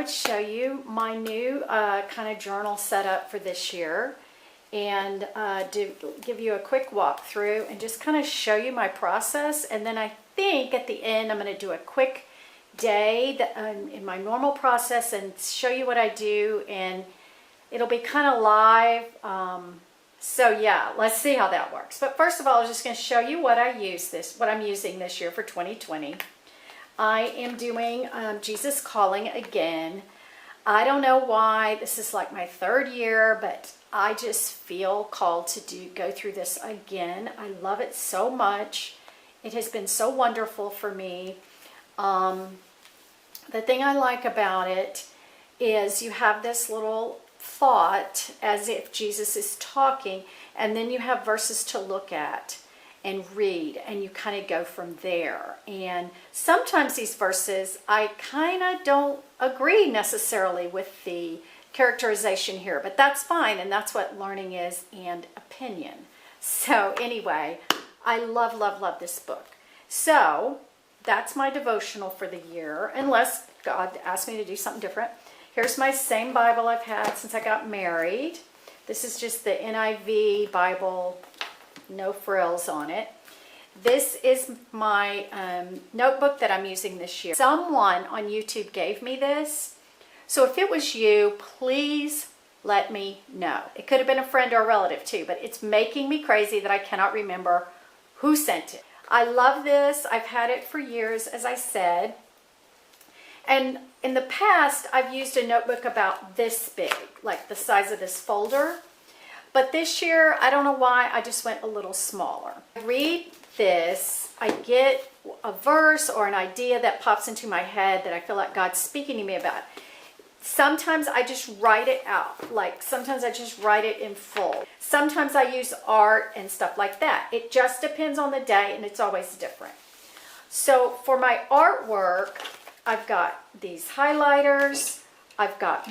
would show you my new kind of journal setup for this year, and give you a quick walkthrough and just kind of show you my process. And then I think at the end I'm going to do a quick day that, in my normal process, and show you what I do, and it'll be kind of live. So yeah, let's see how that works. But first of all, I'm just going to show you what I'm using this year for 2020. I am doing Jesus Calling again. I don't know why. This is like my third year, but I just feel called to go through this again. I love it so much. It has been so wonderful for me. The thing I like about it is you have this little thought as if Jesus is talking, and then you have verses to look at and read, and you kind of go from there. And sometimes these verses, I kind of don't agree necessarily with the characterization here, but that's fine, and that's what learning is, and opinion. So anyway, I love, love, love this book. So that's my devotional for the year, unless God asked me to do something different. Here's my same Bible I've had since I got married. This is just the NIV Bible, no frills on it. This is my notebook that I'm using this year. Someone on YouTube gave me this. So if it was you, please let me know. It could have been a friend or a relative too, but it's making me crazy that I cannot remember who sent it. I love this. I've had it for years, as I said. And in the past, I've used a notebook about this big, like the size of this folder. But this year, I don't know why, I just went a little smaller. I read this, I get a verse or an idea that pops into my head that I feel like God's speaking to me about. Sometimes I just write it out. Like sometimes I just write it in full. Sometimes I use art and stuff like that. It just depends on the day, and it's always different. So for my artwork, I've got these highlighters. I've got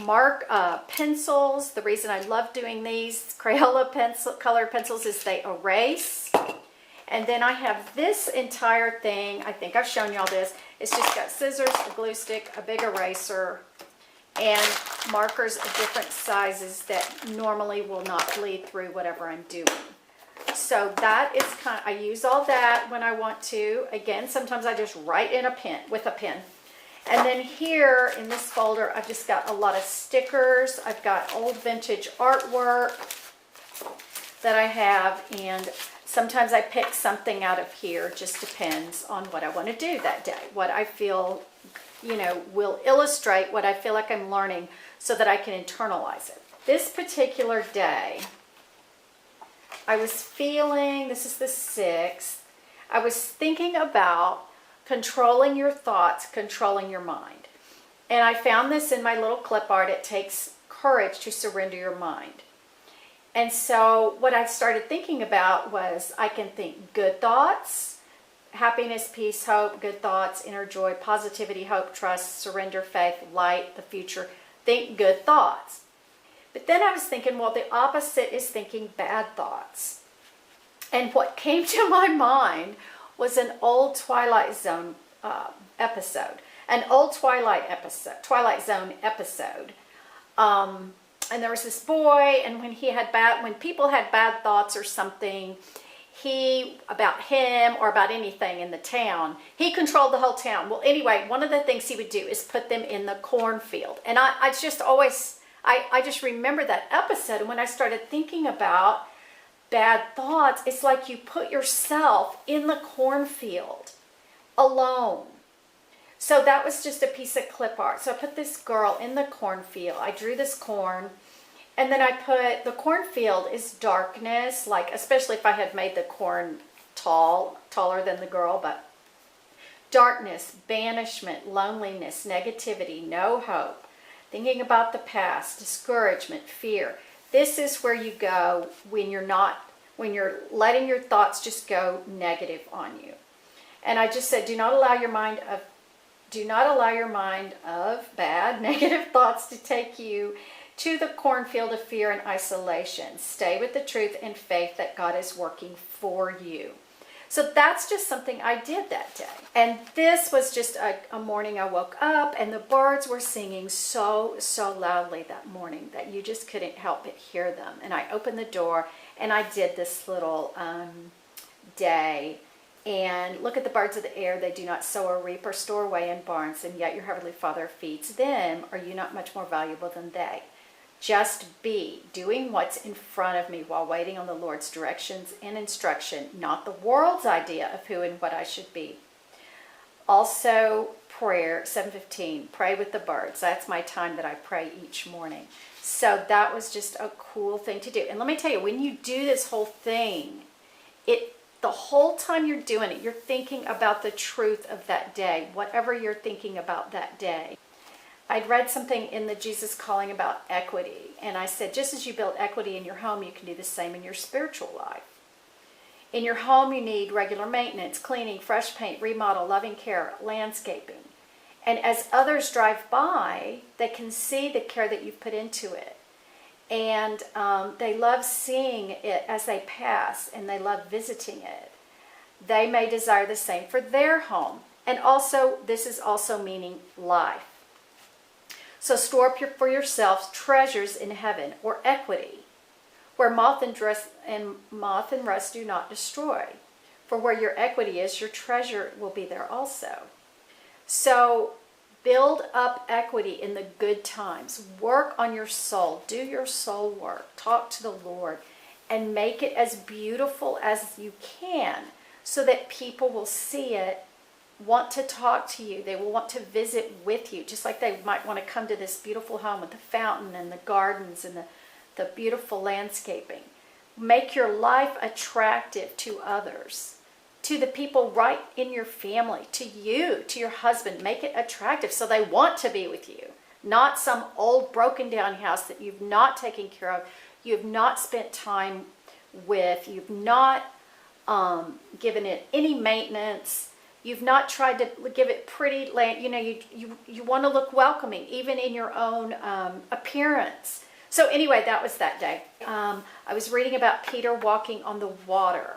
pencils. The reason I love doing these Crayola colored pencils is they erase. And then I have this entire thing. I think I've shown you all this. It's just got scissors, a glue stick, a big eraser, and markers of different sizes that normally will not bleed through whatever I'm doing. So that is I use all that when I want to. Again, sometimes I just write in with a pen. And then here in this folder, I've just got a lot of stickers. I've got old vintage artwork that I have, and sometimes I pick something out of here. It just depends on what I want to do that day, what I feel, will illustrate what I feel like I'm learning so that I can internalize it. This particular day, I was feeling, this is the 6th, I was thinking about controlling your thoughts, controlling your mind. And I found this in my little clip art. It takes courage to surrender your mind. And so what I started thinking about was I can think good thoughts, happiness, peace, hope, good thoughts, inner joy, positivity, hope, trust, surrender, faith, light, the future. Think good thoughts. But then I was thinking, well, the opposite is thinking bad thoughts. And what came to my mind was an old Twilight Zone episode. An old Twilight Zone episode. And there was this boy, and when people had bad thoughts or something, about him or about anything in the town, he controlled the whole town. Well, anyway, one of the things he would do is put them in the cornfield. And I just remember that episode. And when I started thinking about bad thoughts, it's like you put yourself in the cornfield alone. So that was just a piece of clip art. So I put this girl in the cornfield. I drew this corn, and then I put, the cornfield is darkness, like especially if I had made the corn taller than the girl, but darkness, banishment, loneliness, negativity, no hope, thinking about the past, discouragement, fear. This is where you go when you're letting your thoughts just go negative on you. And I just said, do not allow your mind of bad, negative thoughts to take you to the cornfield of fear and isolation. Stay with the truth and faith that God is working for you. So that's just something I did that day. And this was just a morning I woke up and the birds were singing so loudly that morning that you just couldn't help but hear them. And I opened the door and I did this little day. And look at the birds of the air. They do not sow or reap or store away in barns, and yet your heavenly Father feeds them. Are you not much more valuable than they? Just be doing what's in front of me while waiting on the Lord's directions and instruction, not the world's idea of who and what I should be. Also, prayer, 7:15, pray with the birds. That's my time that I pray each morning. So that was just a cool thing to do. And let me tell you, when you do this whole thing, the whole time you're doing it, you're thinking about the truth of that day, whatever you're thinking about that day. I'd read something in the Jesus Calling about equity, and I said, just as you build equity in your home, you can do the same in your spiritual life. In your home, you need regular maintenance, cleaning, fresh paint, remodel, loving care, landscaping. And as others drive by, they can see the care that you've put into it. And they love seeing it as they pass, and they love visiting it. They may desire the same for their home. And also, this is also meaning life. So store up for yourselves treasures in heaven, or equity, where moth and rust do not destroy. For where your equity is, your treasure will be there also. So build up equity in the good times. Work on your soul. Do your soul work. Talk to the Lord and make it as beautiful as you can so that people will see it, want to talk to you. They will want to visit with you, just like they might want to come to this beautiful home with the fountain and the gardens and the beautiful landscaping. Make your life attractive to others, to the people right in your family, to you, to your husband. Make it attractive so they want to be with you. Not some old broken down house that you've not taken care of, you've not spent time with, you've not given it any maintenance, you've not tried to give it pretty land. You know, you want to look welcoming, even in your own appearance. So anyway, that was that day. I was reading about Peter walking on the water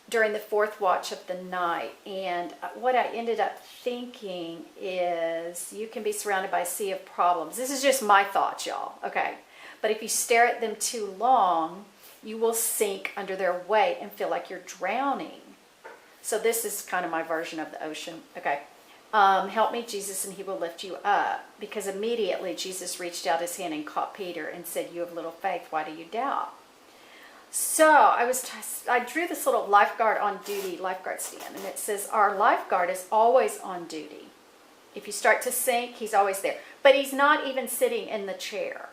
during the fourth watch of the night. And what I ended up thinking is you can be surrounded by a sea of problems. This is just my thoughts, y'all, okay? But if you stare at them too long, you will sink under their weight and feel like you're drowning. So this is kind of my version of the ocean, okay? Help me, Jesus, and he will lift you up. Because immediately Jesus reached out his hand and caught Peter and said, you have little faith, why do you doubt? So I drew this little lifeguard on duty lifeguard stand, and it says our lifeguard is always on duty. If you start to sink, he's always there. But he's not even sitting in the chair.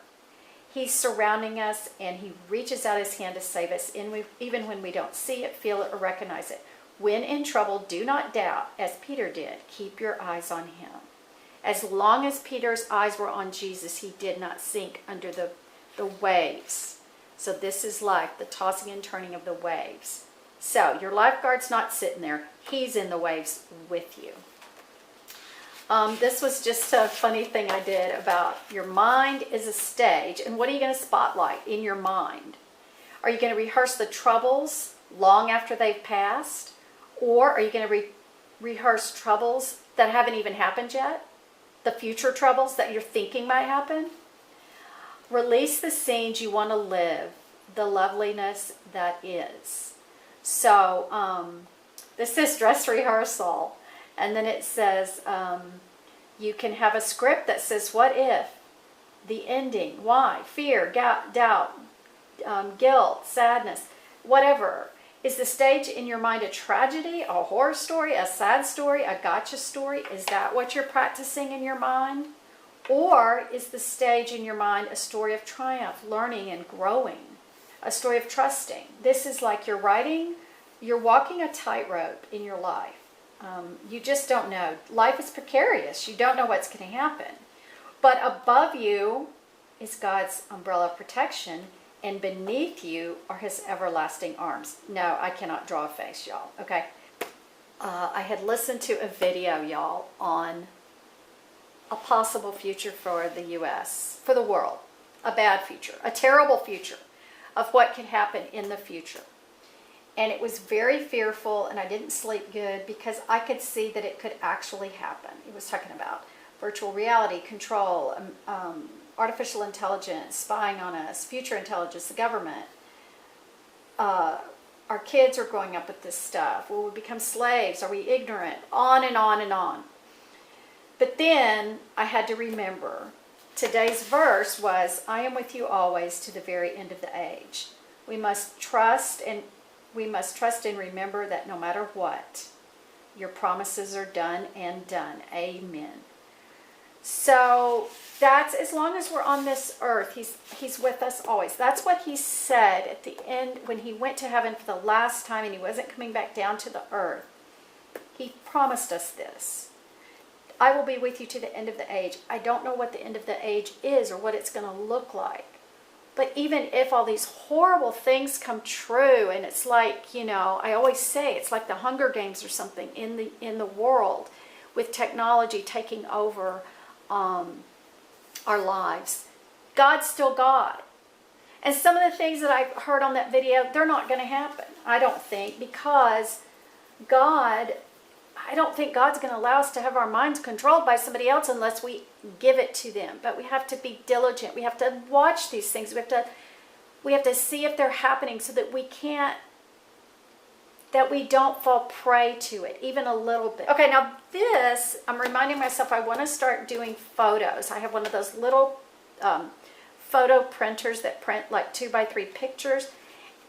He's surrounding us, and he reaches out his hand to save us, even when we don't see it, feel it, or recognize it. When in trouble, do not doubt, as Peter did. Keep your eyes on him. As long as Peter's eyes were on Jesus, he did not sink under the waves. So this is life, the tossing and turning of the waves. So your lifeguard's not sitting there. He's in the waves with you. This was just a funny thing I did about your mind is a stage. And what are you going to spotlight in your mind? Are you going to rehearse the troubles long after they've passed? Or are you going to rehearse troubles that haven't even happened yet? The future troubles that you're thinking might happen? Release the scenes you want to live, the loveliness that is. So this is dress rehearsal. And then it says you can have a script that says, what if? The ending, why? Fear, doubt, guilt, sadness, whatever. Is the stage in your mind a tragedy, a horror story, a sad story, a gotcha story? Is that what you're practicing in your mind? Or is the stage in your mind a story of triumph, learning and growing? A story of trusting? This is like you're walking a tightrope in your life. You just don't know. Life is precarious. You don't know what's going to happen. But above you is God's umbrella of protection, and beneath you are his everlasting arms. No, I cannot draw a face, y'all. Okay? I had listened to a video, y'all, on a possible future for the U.S., for the world. A bad future, a terrible future of what could happen in the future. And it was very fearful, and I didn't sleep good because I could see that it could actually happen. It was talking about virtual reality, control, artificial intelligence, spying on us, future intelligence, the government. Our kids are growing up with this stuff. Will we become slaves? Are we ignorant? On and on and on. But then I had to remember, today's verse was, I am with you always to the very end of the age. We must trust and remember that no matter what, your promises are done and done. Amen. So that's, as long as we're on this earth, he's with us always. That's what he said at the end when he went to heaven for the last time and he wasn't coming back down to the earth. He promised us this. I will be with you to the end of the age. I don't know what the end of the age is or what it's going to look like. But even if all these horrible things come true, and it's like, I always say it's like the Hunger Games or something in the world, with technology taking over our lives. God's still God. And some of the things that I heard on that video, they're not going to happen, I don't think, because I don't think God's going to allow us to have our minds controlled by somebody else unless we give it to them. But we have to be diligent. We have to watch these things. We have to see if they're happening so that we don't fall prey to it, even a little bit. Okay, now this, I'm reminding myself I want to start doing photos. I have one of those little photo printers that print like 2x3 pictures.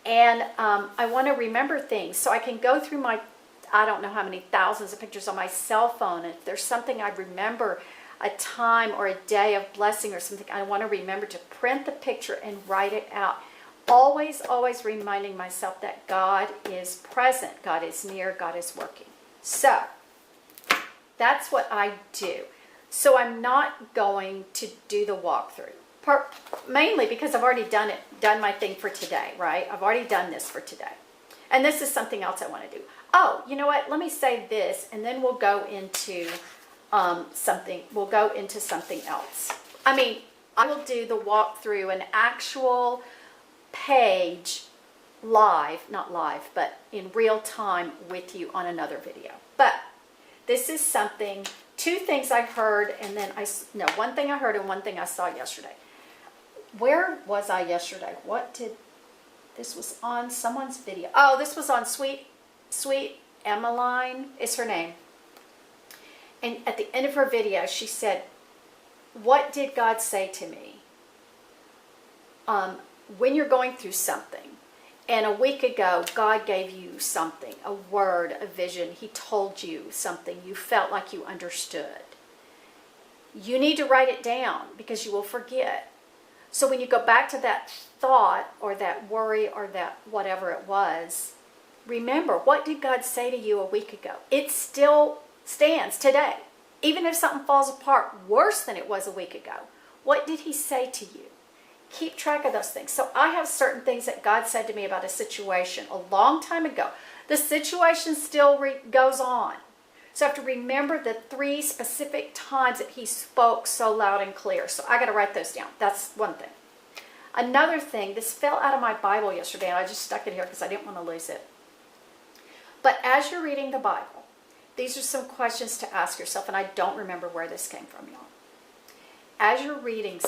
And I want to remember things so I can go through I don't know how many thousands of pictures on my cell phone. If there's something I remember, a time or a day of blessing or something, I want to remember to print the picture and write it out. Always, always reminding myself that God is present, God is near, God is working. So, that's what I do. So I'm not going to do the walkthrough. Mainly because I've already done my thing for today, right? I've already done this for today. And this is something else I want to do. Oh, you know what? Let me say this, and then we'll go into something. We'll go into something else. I will do the walkthrough, an actual page not live, but in real time with you on another video. But this is something, two things I heard, and then one thing I heard and one thing I saw yesterday. Where was I yesterday? This was on someone's video. Oh, this was on Sweet Emmeline is her name. And at the end of her video, she said, what did God say to me? When you're going through something, and a week ago, God gave you something, a word, a vision. He told you something. You felt like you understood. You need to write it down because you will forget. So when you go back to that thought or that worry or that whatever it was, remember, what did God say to you a week ago? It still stands today. Even if something falls apart worse than it was a week ago, what did he say to you? Keep track of those things. So I have certain things that God said to me about a situation a long time ago. The situation still goes on. So I have to remember the 3 specific times that he spoke so loud and clear. So I got to write those down. That's one thing. Another thing, this fell out of my Bible yesterday, and I just stuck it here because I didn't want to lose it. But as you're reading the Bible, these are some questions to ask yourself, and I don't remember where this came from, y'all. As you're reading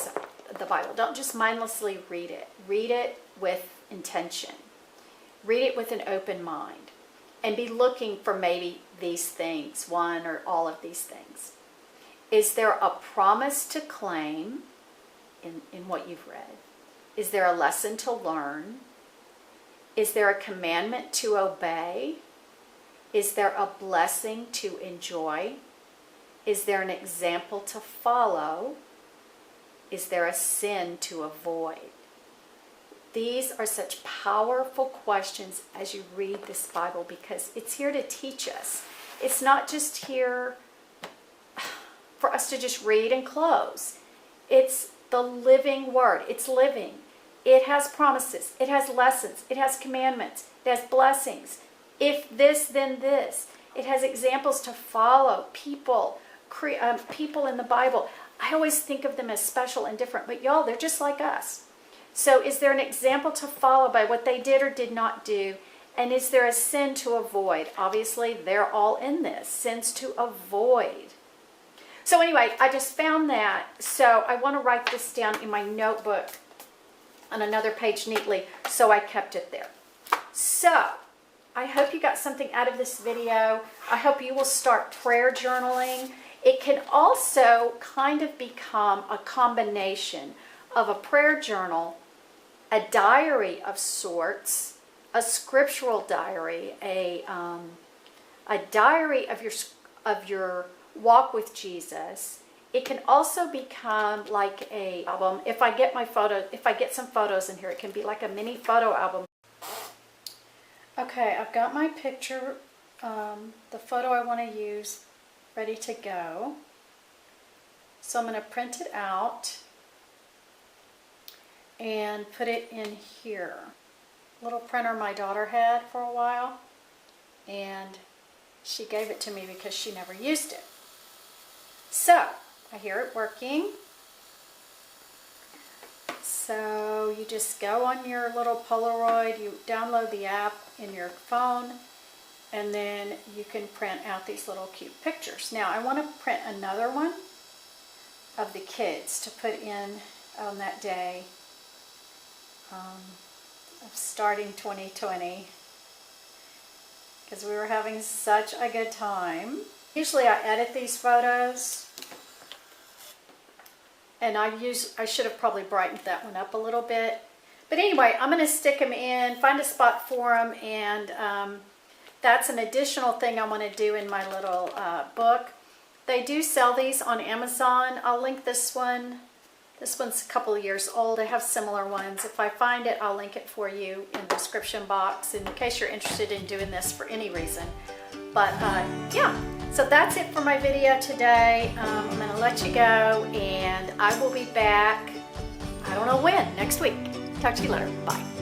the Bible, don't just mindlessly read it. Read it with intention. Read it with an open mind. And be looking for maybe these things, one or all of these things. Is there a promise to claim in what you've read? Is there a lesson to learn? Is there a commandment to obey? Is there a blessing to enjoy? Is there an example to follow? Is there a sin to avoid? These are such powerful questions as you read this Bible because it's here to teach us. It's not just here for us to just read and close. It's the living word. It's living. It has promises. It has lessons. It has commandments. It has blessings. If this, then this. It has examples to follow. People in the Bible. I always think of them as special and different, but y'all, they're just like us. So is there an example to follow by what they did or did not do? And is there a sin to avoid? Obviously, they're all in this. Sins to avoid. So anyway, I just found that. So I want to write this down in my notebook on another page neatly. So I kept it there. So I hope you got something out of this video. I hope you will start prayer journaling. It can also kind of become a combination of a prayer journal, a diary of sorts, a scriptural diary, a diary of your walk with Jesus. It can also become like a album. If I get some photos in here, it can be like a mini photo album. Okay, I've got my picture, the photo I want to use, ready to go. So I'm going to print it out and put it in here. Little printer my daughter had for a while, and she gave it to me because she never used it. So I hear it working. So you just go on your little Polaroid, you download the app in your phone, and then you can print out these little cute pictures. Now I want to print another one of the kids to put in on that day of starting 2020, because we were having such a good time. Usually I edit these photos, and I should have probably brightened that one up a little bit. But anyway, I'm going to stick them in, find a spot for them, and that's an additional thing I want to do in my little book. They do sell these on Amazon. I'll link this one. This one's a couple of years old. I have similar ones. If I find it, I'll link it for you in the description box in case you're interested in doing this for any reason. But yeah, so that's it for my video today. I'm going to let you go, and I will be back, I don't know when, next week. Talk to you later. Bye.